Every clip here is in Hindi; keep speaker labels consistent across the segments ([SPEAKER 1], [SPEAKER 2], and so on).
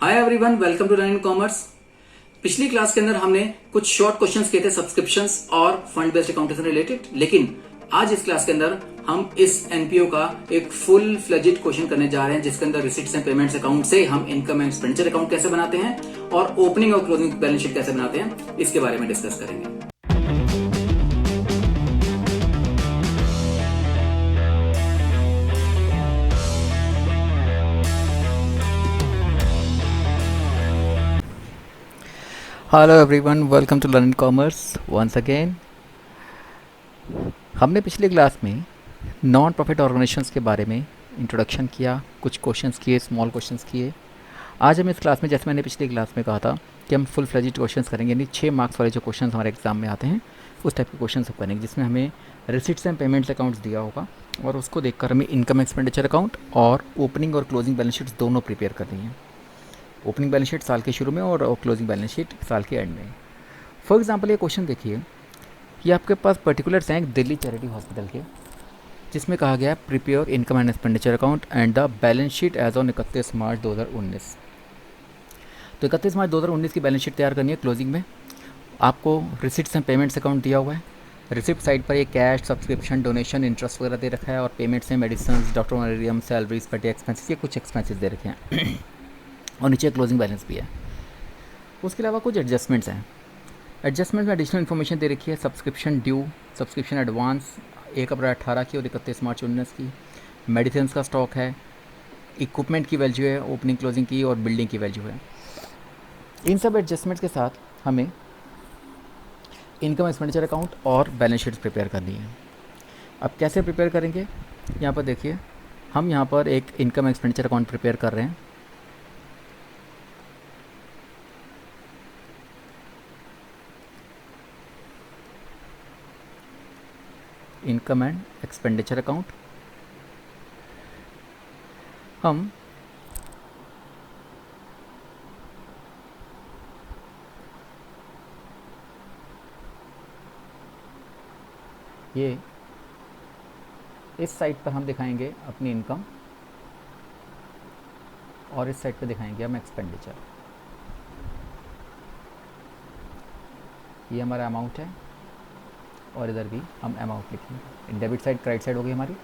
[SPEAKER 1] Hi everyone, welcome to learn commerce. पिछली क्लास के अंदर हमने कुछ शॉर्ट क्वेश्चंस किए थे सब्सक्रिप्शंस और फंड बेस्ड अकाउंटिंग से रिलेटेड, लेकिन आज इस क्लास के अंदर हम इस एनपीओ का एक फुल फ्लेजेड क्वेश्चन करने जा रहे हैं, जिसके अंदर रिसिट्स एंड पेमेंट्स अकाउंट से हम इनकम एंड एक्सपेंडिचर अकाउंट कैसे बनाते हैं और ओपनिंग और क्लोजिंग बैलेंस शीट कैसे बनाते हैं, इसके बारे में डिस्कस करेंगे।
[SPEAKER 2] Hello everyone, welcome to learn commerce once again. हमने पिछली क्लास में नॉन प्रॉफिट ऑर्गेनाइजेशंस के बारे में इंट्रोडक्शन किया, कुछ क्वेश्चंस किए, स्मॉल क्वेश्चंस किए। आज हम इस क्लास में, जैसे मैंने पिछली क्लास में कहा था कि हम फुल फ्लेजेड क्वेश्चंस करेंगे, यानी 6 मार्क्स वाले जो क्वेश्चंस हमारे एग्जाम में आते हैं उस टाइप के क्वेश्चंस हम करेंगे, जिसमें हमें रिसिट्स एंड पेमेंट्स अकाउंट्स दिया होगा और उसको देखकर हमें इनकम एक्सपेंडिचर अकाउंट और ओपनिंग और क्लोजिंग बैलेंस शीट्स दोनों प्रिपेयर करनी है। ओपनिंग बैलेंस शीट साल के शुरू में और क्लोजिंग बैलेंस शीट साल के एंड में। फॉर एग्जांपल ये क्वेश्चन देखिए, ये आपके पास पर्टिकुलर्स हैं दिल्ली चैरिटी हॉस्पिटल के, जिसमें कहा गया है prepare income and expenditure account and the balance sheet as on 31 March 2019। तो 31 मार्च 2019 की बैलेंस शीट तैयार करनी है। क्लोजिंग में आपको रिसिट्स एंड पेमेंट्स अकाउंट दिया हुआ है। रिसिप्ट साइड पर ये कैश, सब्सक्रिप्शन, डोनेशन, इंटरेस्ट वगैरह दे रखा है, और पेमेंट्स में मेडिसिन, डॉक्टर ऑनरेरियम, सैलरीज, पेटी एक्सपेंसेस, ये कुछ एक्सपेंसेस दे रखे हैं और नीचे क्लोजिंग बैलेंस भी है। उसके अलावा कुछ एडजस्टमेंट्स हैं। एडजस्टमेंट में एडिशनल इन्फॉर्मेशन दे रखी है। सब्सक्रिप्शन ड्यू, सब्सक्रिप्शन एडवांस 1 अप्रैल 18 की और 31 मार्च 19 की। मेडिसिन का स्टॉक है, इक्विपमेंट की वैल्यू है, ओपनिंग क्लोजिंग की, और बिल्डिंग की वैल्यू है। इन सब एडजस्टमेंट्स के साथ हमें इनकम एक्सपेंडिचर अकाउंट और बैलेंस शीट प्रिपेयर करनी है। अब कैसे प्रिपेयर करेंगे, यहाँ पर देखिए, हम यहाँ पर एक इनकम एक्सपेंडिचर अकाउंट प्रिपेयर कर रहे हैं। इनकम एंड एक्सपेंडिचर अकाउंट हम ये इस साइड पर हम दिखाएंगे अपनी इनकम और इस साइड पर दिखाएंगे हम एक्सपेंडिचर। ये हमारा अमाउंट है और इधर भी हम अमाउंट लिखेंगे। डेबिट साइड क्रेडिट साइड होगी हमारी,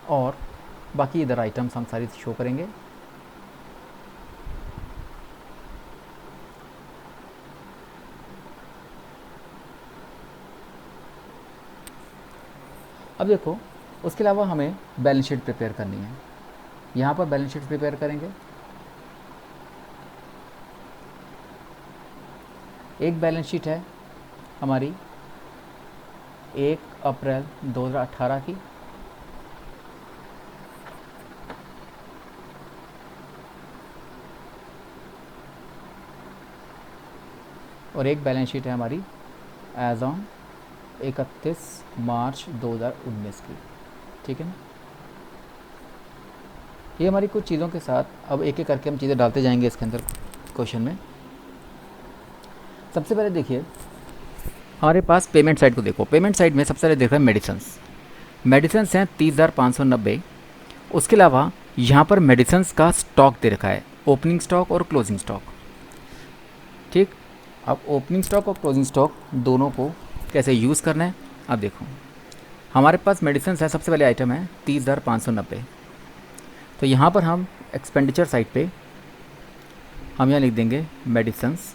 [SPEAKER 2] और बाकी इधर आइटम्स हम सारी शो करेंगे। अब देखो, उसके अलावा हमें बैलेंस शीट प्रिपेयर करनी है। यहाँ पर बैलेंस शीट प्रिपेयर करेंगे। एक बैलेंस शीट है हमारी 1 अप्रैल 2018 की, और एक बैलेंस शीट है हमारी एज ऑन 31 मार्च 2019 की। ठीक है ना। ये हमारी कुछ चीज़ों के साथ अब एक एक करके हम चीज़ें डालते जाएंगे इसके अंदर क्वेश्चन में। सबसे पहले देखिए, हमारे पास पेमेंट साइड को देखो। पेमेंट साइड में सबसे पहले देख रहे हैं मेडिसिन्स। मेडिसिन्स हैं 30,590। उसके अलावा यहाँ पर मेडिसिन्स का स्टॉक दे रखा है, ओपनिंग स्टॉक और क्लोजिंग स्टॉक। ठीक, अब ओपनिंग स्टॉक और क्लोजिंग स्टॉक दोनों को कैसे यूज़ करना है, अब देखो। हमारे पास मेडिसिन्स है, सबसे पहले आइटम है 30,590। तो यहाँ पर हम एक्सपेंडिचर साइड पे हम यहाँ लिख देंगे मेडिसिन्स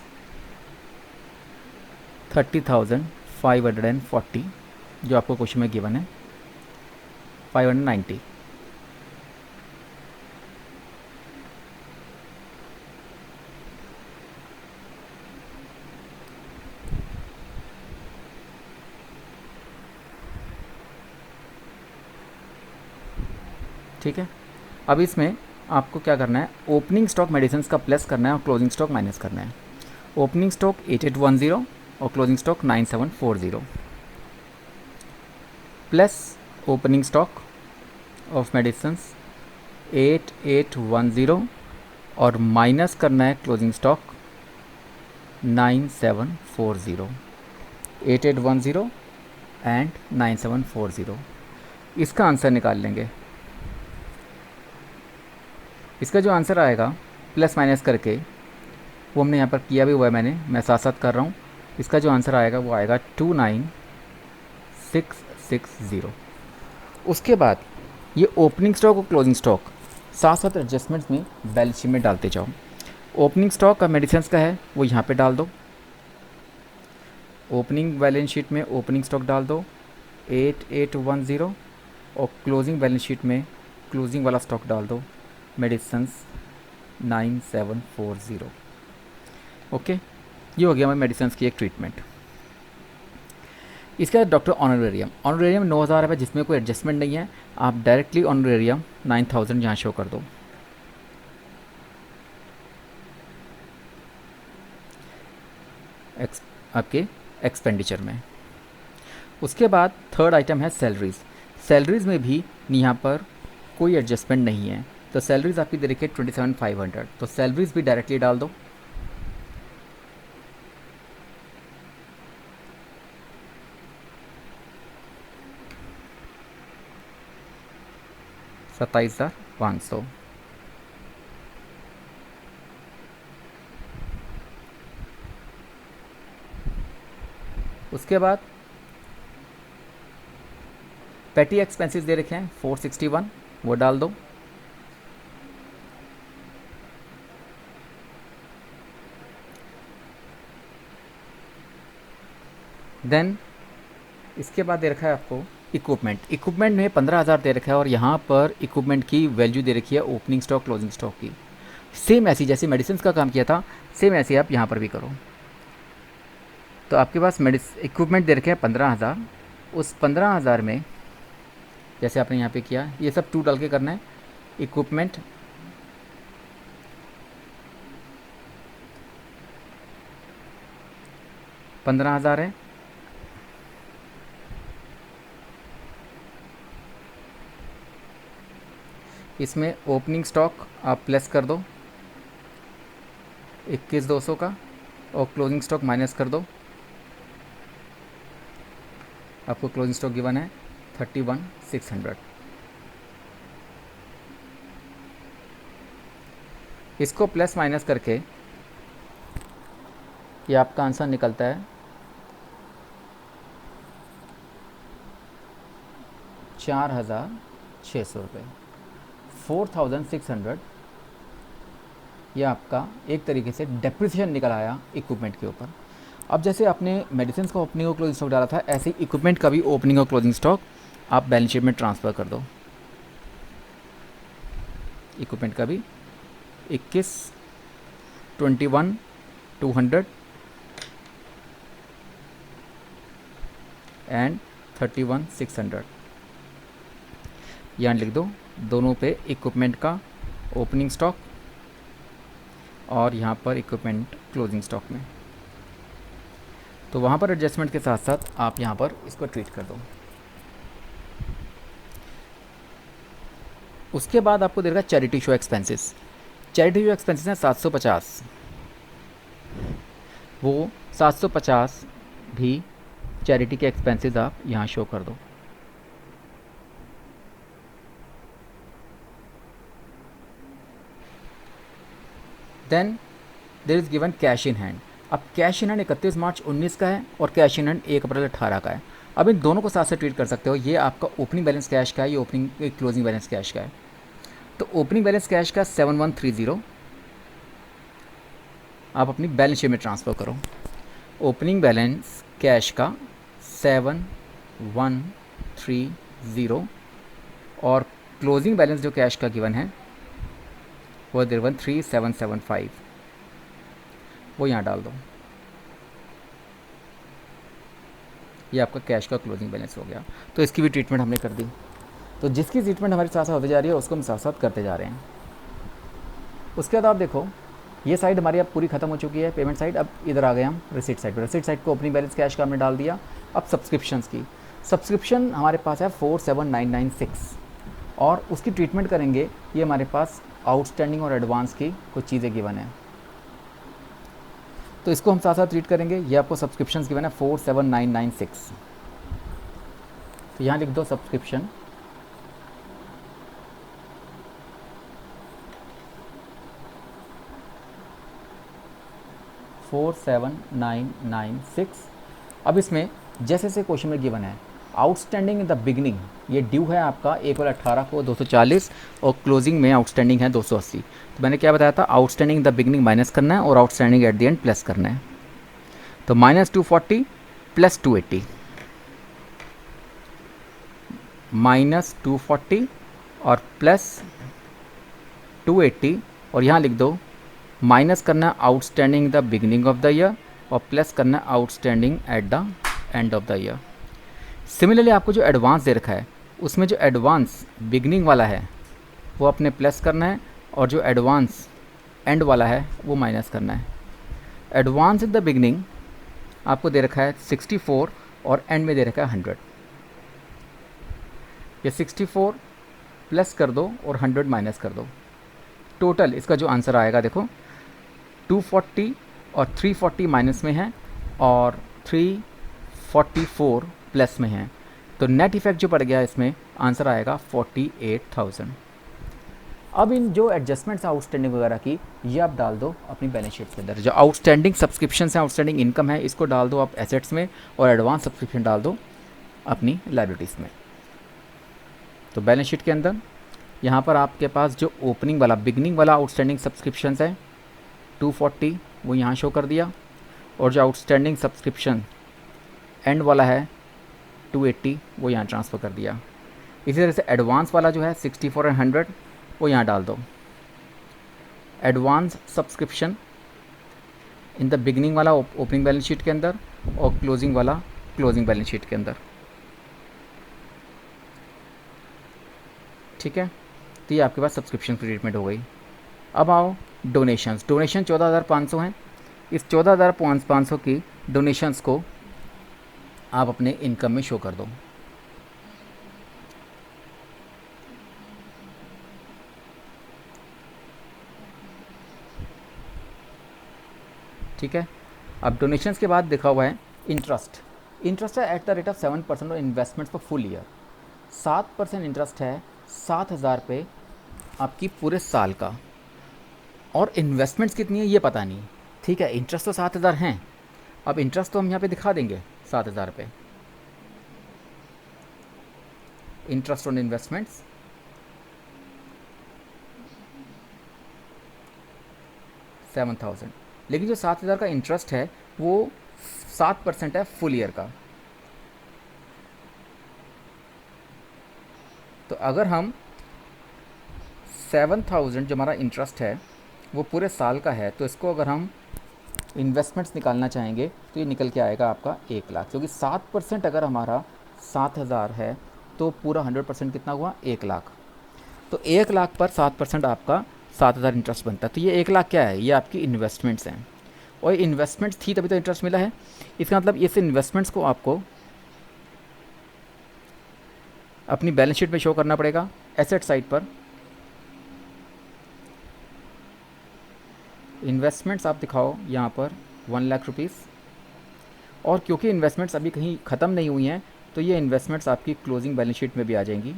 [SPEAKER 2] 30,540, जो आपको क्वेश्चन में गिवन है 590। ठीक है। अब इसमें आपको क्या करना है, ओपनिंग स्टॉक मेडिसिन्स का प्लस करना है और क्लोजिंग स्टॉक माइनस करना है। ओपनिंग स्टॉक 8810 और closing stock 9740 plus opening stock of medicines 8810 और माइनस करना है क्लोजिंग स्टॉक 9740। 8810 एंड 9740, इसका आंसर निकाल लेंगे। इसका जो आंसर आएगा प्लस माइनस करके, वो हमने यहाँ पर किया भी हुआ है, मैं साथ साथ कर रहा हूँ। इसका जो आंसर आएगा वो आएगा 29660। उसके बाद ये ओपनिंग स्टॉक और क्लोजिंग स्टॉक साथ साथ एडजस्टमेंट्स में बैलेंस शीट में डालते जाओ। ओपनिंग स्टॉक का मेडिसिन का है वो यहाँ पे डाल दो, ओपनिंग बैलेंस शीट में ओपनिंग स्टॉक डाल दो 8810, और क्लोजिंग बैलेंस शीट में क्लोजिंग वाला स्टॉक डाल दो मेडिसिन 9740। ओके, ये हो गया हमारे मेडिसिन की एक ट्रीटमेंट। इसके बाद डॉक्टर ऑनरेरियम 9000 है जिसमें कोई एडजस्टमेंट नहीं है, आप डायरेक्टली ऑनरेरियम 9000 यहाँ शो कर दो। आपके एक्सपेंडिचर में। उसके बाद थर्ड आइटम है सैलरीज़। सैलरीज़ में भी यहाँ पर कोई एडजस्टमेंट नहीं है, तो सैलरीज़ आपकी दे रखी है 27500, तो सैलरीज़ भी डायरेक्टली डाल दो। $27,500। उसके बाद पेटी एक्सपेंसेस दे रखे हैं 461, वो डाल दो। देन इसके बाद दे रखा है आपको इक्विपमेंट में 15000 दे रखा है, और यहाँ पर इक्विपमेंट की वैल्यू दे रखी है ओपनिंग स्टॉक क्लोजिंग स्टॉक की। सेम ऐसी जैसे मेडिसिन का काम किया था, सेम ऐसे आप यहाँ पर भी करो। तो आपके पास इक्विपमेंट दे रखे हैं 15000, उस 15000 में जैसे आपने यहाँ पे किया, ये सब 2 डाल के करना है। इक्विपमेंट $15,000 है, इसमें ओपनिंग स्टॉक आप प्लस कर दो 21,200 का, और क्लोजिंग स्टॉक माइनस कर दो, आपको क्लोजिंग स्टॉक गिवन है 31,600। इसको प्लस माइनस करके ये आपका आंसर निकलता है 4,600 रुपये। 4,600 ये आपका एक तरीके से डेप्रिसिएशन निकल आया इक्विपमेंट के ऊपर। अब जैसे आपने मेडिसिन का ओपनिंग और क्लोजिंग स्टॉक डाला था, ऐसे ही इक्विपमेंट का भी ओपनिंग और क्लोजिंग स्टॉक आप बैलेंस शीट में ट्रांसफ़र कर दो। इक्विपमेंट का भी 21,200 एंड 31,600 यहाँ लिख दो। दोनों पे इक्विपमेंट का ओपनिंग स्टॉक और यहाँ पर इक्विपमेंट क्लोजिंग स्टॉक में, तो वहाँ पर एडजस्टमेंट के साथ साथ आप यहाँ पर इसको ट्रीट कर दो। उसके बाद आपको देगा charity show expenses. Charity show expenses हैं 750, वो 750 भी चैरिटी के एक्सपेंसेस आप यहाँ शो कर दो। Then there is given cash in hand. अब कैश इन हैंड 31 मार्च 19 का है और कैश इन हैंड 1 अप्रैल 18 का है। अब इन दोनों को साथ से ट्रीट कर सकते हो। ये आपका ओपनिंग बैलेंस कैश का है, ये क्लोजिंग बैलेंस कैश का है। तो ओपनिंग बैलेंस कैश का 7130 आप अपनी बैलेंस शीट में ट्रांसफ़र करो। ओपनिंग बैलेंस कैश का 7130 और क्लोजिंग बैलेंस जो कैश का गिवन है वो 3775, वो यहाँ डाल दो। ये आपका कैश का क्लोजिंग बैलेंस हो गया। तो इसकी भी ट्रीटमेंट हमने कर दी। तो जिसकी ट्रीटमेंट हमारे साथ साथ होती जा रही है उसको हम साथ साथ करते जा रहे हैं। उसके बाद आप देखो ये साइड हमारी अब पूरी ख़त्म हो चुकी है, पेमेंट साइड। अब इधर आ गए हम रिसीट साइड पर। रिसीट साइड को ओपनिंग बैलेंस कैश का हमने डाल दिया। अब सब्सक्रिप्शंस की, सब्सक्रिप्शन हमारे पास है 47996 और उसकी ट्रीटमेंट करेंगे। ये हमारे पास आउटस्टैंडिंग और एडवांस की कुछ चीज़ें गिवन है, तो इसको हम साथ साथ ट्रीट करेंगे। ये आपको सब्सक्रिप्शंस गिवन है 47996, तो यहाँ लिख दो सब्सक्रिप्शन। 47,996। अब इसमें जैसे जैसे क्वेश्चन में गिवन है, आउटस्टैंडिंग इन द बिगनिंग, ये ड्यू है आपका April 18 को 240 और क्लोजिंग में आउटस्टैंडिंग है 280। तो मैंने क्या बताया था, outstanding in the beginning minus करना है और outstanding at the end plus करना है। तो -240 प्लस 280, -240 और प्लस 280, और यहाँ लिख दो माइनस करना outstanding the beginning of the year और प्लस करना outstanding at the end of the year. Similarly आपको जो एडवांस दे रखा है उसमें जो एडवांस बिगनिंग वाला है वो अपने प्लस करना है और जो एडवांस एंड वाला है वो माइनस करना है। एडवांस इन द बिगनिंग आपको दे रखा है 64 और एंड में दे रखा है 100। ये 64 प्लस कर दो और 100 माइनस कर दो। टोटल इसका जो आंसर आएगा देखो 240 और 340 माइनस में है और 344 प्लस में है। तो नेट इफेक्ट जो पड़ गया इसमें आंसर आएगा 48,000। अब इन जो एडजस्टमेंट्स आउटस्टैंडिंग वगैरह की ये आप डाल दो अपनी बैलेंस शीट के अंदर। जो आउटस्टैंडिंग सब्सक्रिप्शन है, आउटस्टैंडिंग इनकम है, इसको डाल दो आप एसेट्स में और एडवांस सब्सक्रिप्शन डाल दो अपनी लायबिलिटीज़ में। तो बैलेंस शीट के अंदर यहाँ पर आपके पास जो ओपनिंग वाला बिगनिंग वाला आउटस्टैंडिंग सब्सक्रिप्शंस है 240 वो यहाँ शो कर दिया, और जो आउटस्टैंडिंग सब्सक्रिप्शन एंड वाला है 280 वो यहाँ ट्रांसफ़र कर दिया। इसी तरह से एडवांस वाला जो है 64 और 100 वो यहाँ डाल दो। Advance subscription in the beginning वाला ओपनिंग बैलेंस शीट के अंदर और क्लोजिंग वाला क्लोजिंग बैलेंस शीट के अंदर। ठीक है, तो ये आपके पास सब्सक्रिप्शन की ट्रीटमेंट हो गई। अब आओ डोनेशंस। डोनेशन 14,500 हैं। इस 14,500 की डोनेशंस को आप अपने इनकम में शो कर दो। ठीक है, अब डोनेशंस के बाद लिखा हुआ है इंटरेस्ट। इंटरेस्ट है एट द रेट ऑफ 7% और investments for full year. 7% interest है 7,000 पे आपकी पूरे साल का, और इन्वेस्टमेंट्स कितनी है ये पता नहीं। ठीक है, इंटरेस्ट तो 7,000 हैं। अब इंटरेस्ट तो हम यहाँ पे दिखा देंगे 7,000 पे। इंटरेस्ट ऑन इन्वेस्टमेंट्स $7,000, लेकिन जो 7,000 का इंटरेस्ट है वो 7% है फुल ईयर का। तो अगर हम 7,000 जो हमारा इंटरेस्ट है वो पूरे साल का है, तो इसको अगर हम इन्वेस्टमेंट्स निकालना चाहेंगे तो ये निकल के आएगा आपका 1,00,000, क्योंकि 7% अगर हमारा 7,000 है तो पूरा 100% कितना हुआ 1,00,000। तो 1,00,000 पर 7% आपका 7,000 इंटरेस्ट बनता है। तो ये 1,00,000 क्या है, ये आपकी इन्वेस्टमेंट्स हैं, और इन्वेस्टमेंट्स थी तभी तो इंटरेस्ट मिला है। इसका मतलब इस इन्वेस्टमेंट्स को आपको अपनी बैलेंस शीट में शो करना पड़ेगा एसेट साइड पर। इन्वेस्टमेंट्स आप दिखाओ यहाँ पर 1,00,000 रुपीज़, और क्योंकि इन्वेस्टमेंट्स अभी कहीं ख़त्म नहीं हुई हैं तो ये इन्वेस्टमेंट्स आपकी क्लोजिंग बैलेंस शीट में भी आ जाएंगी।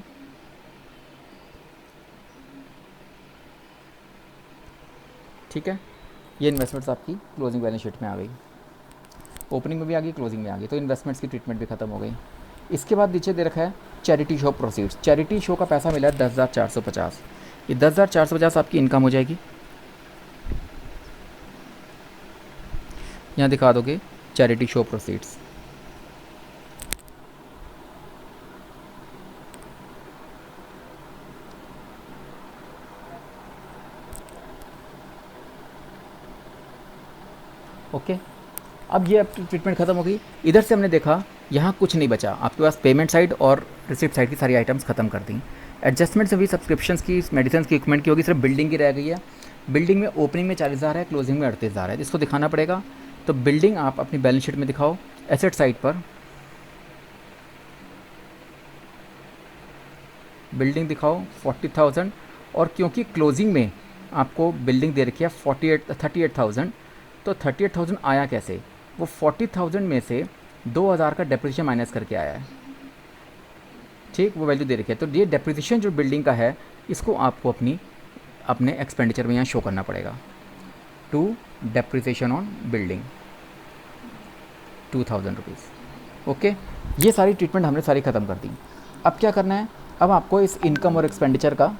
[SPEAKER 2] ठीक है, ये इन्वेस्टमेंट्स आपकी क्लोजिंग बैलेंस शीट में आ गई, ओपनिंग में भी आ गई, क्लोजिंग में आ गई, तो इन्वेस्टमेंट्स की ट्रीटमेंट भी ख़त्म हो गई। इसके बाद नीचे दे रखा है charity show proceeds. Charity show का पैसा मिला है 10,450। ये 10,450 आपकी इनकम हो जाएगी। यहाँ दिखा दोगे चैरिटी शो प्रोसीड्स। ओके, अब ये ट्रीटमेंट ख़त्म हो गई। इधर से हमने देखा यहाँ कुछ नहीं बचा, आपके पास पेमेंट साइड और रिसिप्ट साइड की सारी आइटम्स ख़त्म कर दी। एडजस्टमेंट्स भी सब्सक्रिप्शंस की, मेडिसिन की, इक्विपमेंट की होगी, सिर्फ बिल्डिंग की रह गई है। बिल्डिंग में ओपनिंग में 40,000 है, क्लोजिंग में 38,000 है, इसको दिखाना पड़ेगा। तो बिल्डिंग आप अपनी बैलेंस शीट में दिखाओ एसेट साइड पर। बिल्डिंग दिखाओ 40,000, और क्योंकि क्लोजिंग में आपको बिल्डिंग दे रखी है 38,000, तो 38,000 आया कैसे, वो 40,000 में से 2,000 का डेप्रिसिएशन माइनस करके आया है। ठीक, वो वैल्यू दे रखी है। तो ये डेप्रिसिएशन जो बिल्डिंग का है इसको आपको अपने एक्सपेंडिचर में यहाँ शो करना पड़ेगा। To depreciation on building 2000 rupees. Okay, ये सारी ट्रीटमेंट हमने सारी ख़त्म कर दी। अब क्या करना है, अब आपको इस इनकम और एक्सपेंडिचर का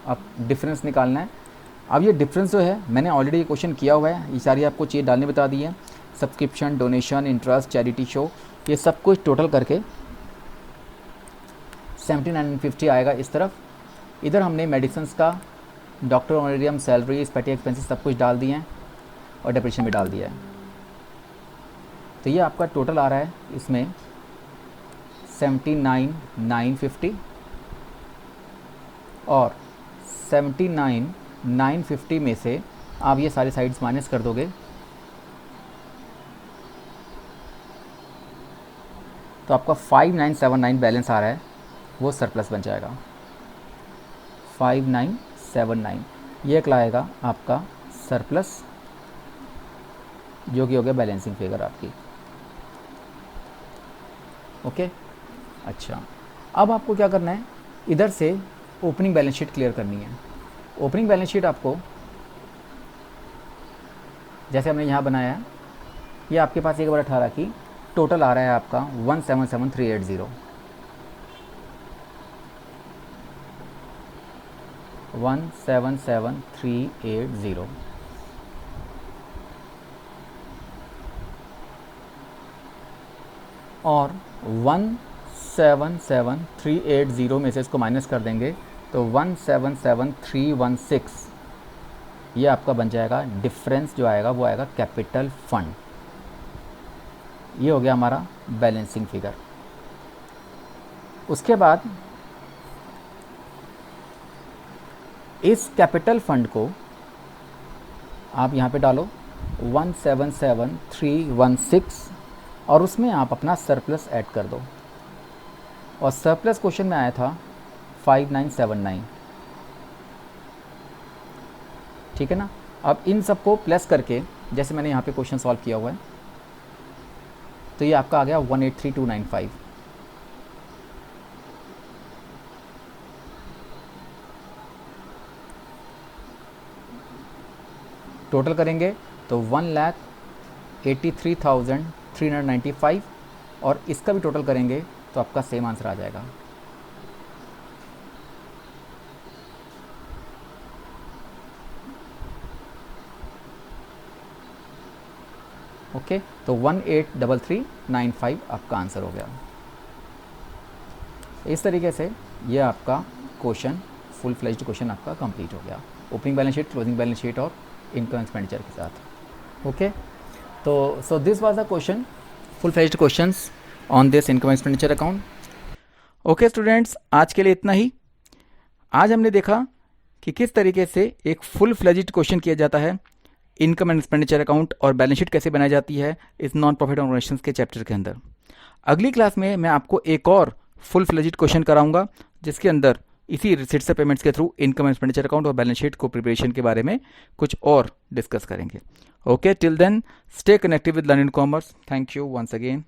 [SPEAKER 2] अब डिफरेंस निकालना है। अब ये डिफरेंस जो है मैंने ऑलरेडी क्वेश्चन किया हुआ है, ये सारी आपको चीज़ डालने बता दी है। Subscription, donation, interest, charity show, ये सब कुछ टोटल करके 1750 आएगा इस तरफ। इधर हमने मेडिसिन्स का, डॉक्टर ऑनरेरियम, सैलरीज, पेटी एक्सपेंसेस सब कुछ डाल दिए हैं और डिप्रेशन भी डाल दिया है। तो ये आपका टोटल आ रहा है इसमें 79,950 और 79,950 में से आप ये सारी साइड्स माइनस कर दोगे तो आपका 5979 बैलेंस आ रहा है, वो सरप्लस बन जाएगा। 5979 ये कहलाएगा आपका सरप्लस, जो कि हो गया बैलेंसिंग फिगर आपकी। ओके, अच्छा, अब आपको क्या करना है, इधर से ओपनिंग बैलेंस शीट क्लियर करनी है। ओपनिंग बैलेंस शीट आपको जैसे हमने यहाँ बनाया है, ये आपके पास 1/18 की टोटल आ रहा है आपका 177,380। 177,380 और 177,380 में से इसको माइनस कर देंगे तो 177,316 ये आपका बन जाएगा। डिफरेंस जो आएगा वो आएगा कैपिटल फंड। ये हो गया हमारा बैलेंसिंग फिगर। उसके बाद इस कैपिटल फंड को आप यहाँ पे डालो 177,316 और उसमें आप अपना सरप्लस ऐड कर दो। और सरप्लस क्वेश्चन में आया था 5979, ठीक है ना। अब इन सबको प्लस करके जैसे मैंने यहाँ पे क्वेश्चन सॉल्व किया हुआ है तो ये आपका आ गया 183,295। टोटल करेंगे तो 1,83,395 और इसका भी टोटल करेंगे तो आपका सेम आंसर आ जाएगा। ओके, तो 1,83,395 आपका आंसर हो गया। इस तरीके से ये आपका क्वेश्चन, फुल फ्लेज्ड क्वेश्चन आपका कंप्लीट हो गया, opening balance sheet, closing balance sheet और इनकम एक्सपेंडिचर के साथ। ओके, तो so this was the question, full fledged questions on this income expenditure account. Okay students, आज के लिए इतना ही। आज हमने देखा कि किस तरीके से एक फुल फ्लेज्ड क्वेश्चन किया जाता है, इनकम एंड एक्सपेंडिचर अकाउंट और बैलेंस शीट कैसे बनाई जाती है इस नॉन प्रॉफिट ऑर्गेनाइजेशंस के चैप्टर के अंदर। अगली क्लास में मैं आपको एक और फुल फ्लेज्ड क्वेश्चन कराऊंगा जिसके अंदर इसी रिसिट्स से पेमेंट्स के through income and expenditure account और बैलेंस शीट को प्रिपरेशन के बारे में कुछ और डिस्कस करेंगे। Okay, till then stay connected with learning commerce. Thank you once again.